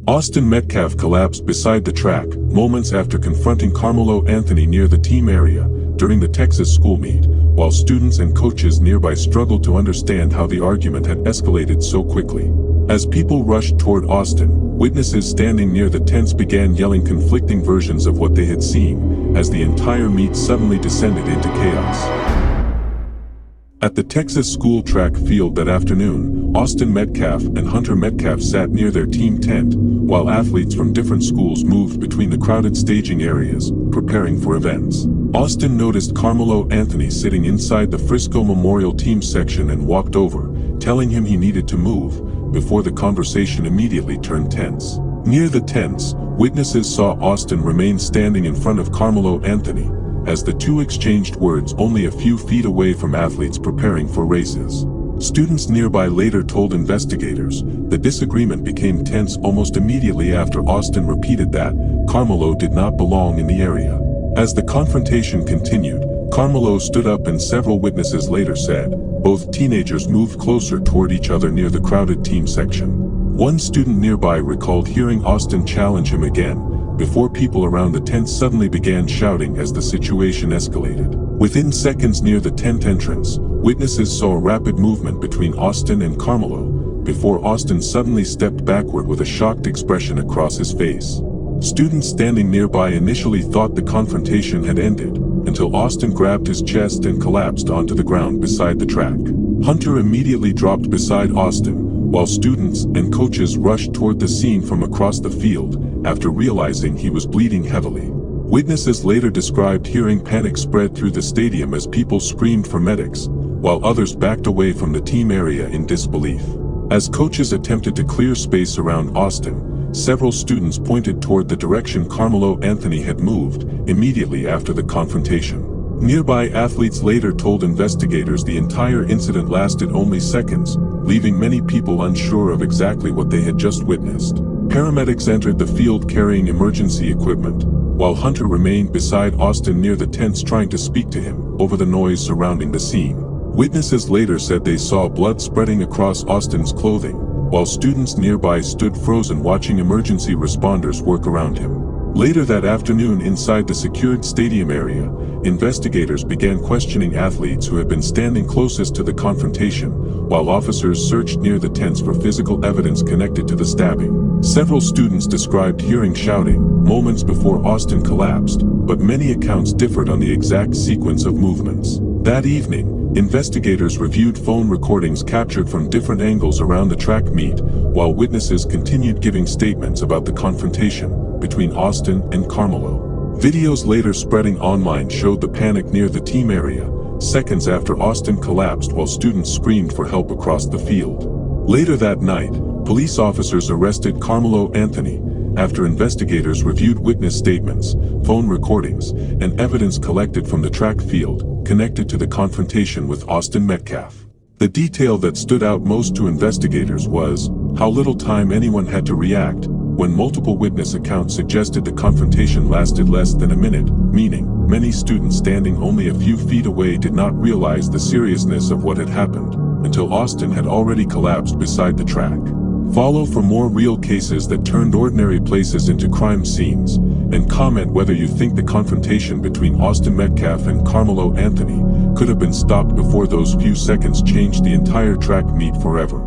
Austin Metcalf collapsed beside the track, moments after confronting Karmelo Anthony near the team area, during the Texas school meet, while students and coaches nearby struggled to understand how the argument had escalated so quickly. As people rushed toward Austin, witnesses standing near the tents began yelling conflicting versions of what they had seen, as the entire meet suddenly descended into chaos. At the Texas school track field that afternoon, Austin Metcalf and Hunter Metcalf sat near their team tent, while athletes from different schools moved between the crowded staging areas, preparing for events. Austin noticed Karmelo Anthony sitting inside the Frisco Memorial team section and walked over, telling him he needed to move, before the conversation immediately turned tense. Near the tents, witnesses saw Austin remain standing in front of Karmelo Anthony, as the two exchanged words only a few feet away from athletes preparing for races. Students nearby later told investigators the disagreement became tense almost immediately after Austin repeated that Karmelo did not belong in the area. As the confrontation continued, Karmelo stood up and several witnesses later said both teenagers moved closer toward each other near the crowded team section. One student nearby recalled hearing Austin challenge him again, before people around the tent suddenly began shouting as the situation escalated. Within seconds near the tent entrance, witnesses saw a rapid movement between Austin and Karmelo, before Austin suddenly stepped backward with a shocked expression across his face. Students standing nearby initially thought the confrontation had ended, until Austin grabbed his chest and collapsed onto the ground beside the track. Hunter immediately dropped beside Austin, while students and coaches rushed toward the scene from across the field, after realizing he was bleeding heavily. Witnesses later described hearing panic spread through the stadium as people screamed for medics, while others backed away from the team area in disbelief. As coaches attempted to clear space around Austin, several students pointed toward the direction Karmelo Anthony had moved, immediately after the confrontation. Nearby athletes later told investigators the entire incident lasted only seconds, leaving many people unsure of exactly what they had just witnessed. Paramedics entered the field carrying emergency equipment, while Hunter remained beside Austin near the tents trying to speak to him over the noise surrounding the scene. Witnesses later said they saw blood spreading across Austin's clothing, while students nearby stood frozen watching emergency responders work around him. Later that afternoon inside the secured stadium area, investigators began questioning athletes who had been standing closest to the confrontation, while officers searched near the tents for physical evidence connected to the stabbing. Several students described hearing shouting moments before Austin collapsed, but many accounts differed on the exact sequence of movements. That evening, investigators reviewed phone recordings captured from different angles around the track meet, while witnesses continued giving statements about the confrontation between Austin and Karmelo. Videos later spreading online showed the panic near the team area, seconds after Austin collapsed while students screamed for help across the field. Later that night, police officers arrested Karmelo Anthony, after investigators reviewed witness statements, phone recordings, and evidence collected from the track field, connected to the confrontation with Austin Metcalf. The detail that stood out most to investigators was how little time anyone had to react, when multiple witness accounts suggested the confrontation lasted less than a minute, meaning many students standing only a few feet away did not realize the seriousness of what had happened, until Austin had already collapsed beside the track. Follow for more real cases that turned ordinary places into crime scenes, and comment whether you think the confrontation between Austin Metcalf and Karmelo Anthony could have been stopped before those few seconds changed the entire track meet forever.